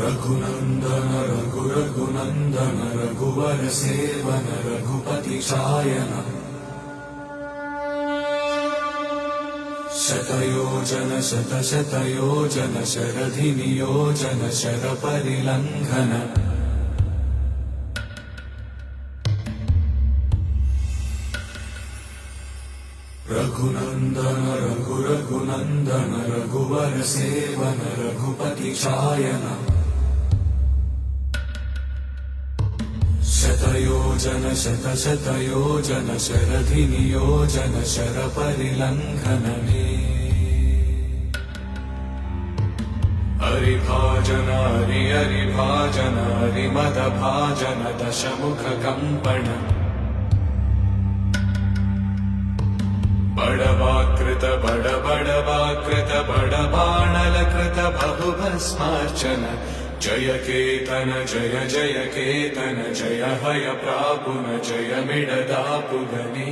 रघुनन्दन रघुनन्दन रघुवर seven Raghupati Shayan शतयोजन शतशतयोजन शरधि नियोजन शरपरिलङ्घन रघुनन्दन रघुनन्दन रघुवर seven Raghupati Shayan शतयोजन शतशतयोजन शरधि नियोजन शरपरिलङ्घनने हरिभाजन हरिभाजन हरिमदभाजन दशमुख कंपन बड़वाकृत बड़वाकृत बड़बाणलकृत बहुभस्मार्चन जय केतन जय जय केतन जय हय प्रापुन जय मिडदापुगने।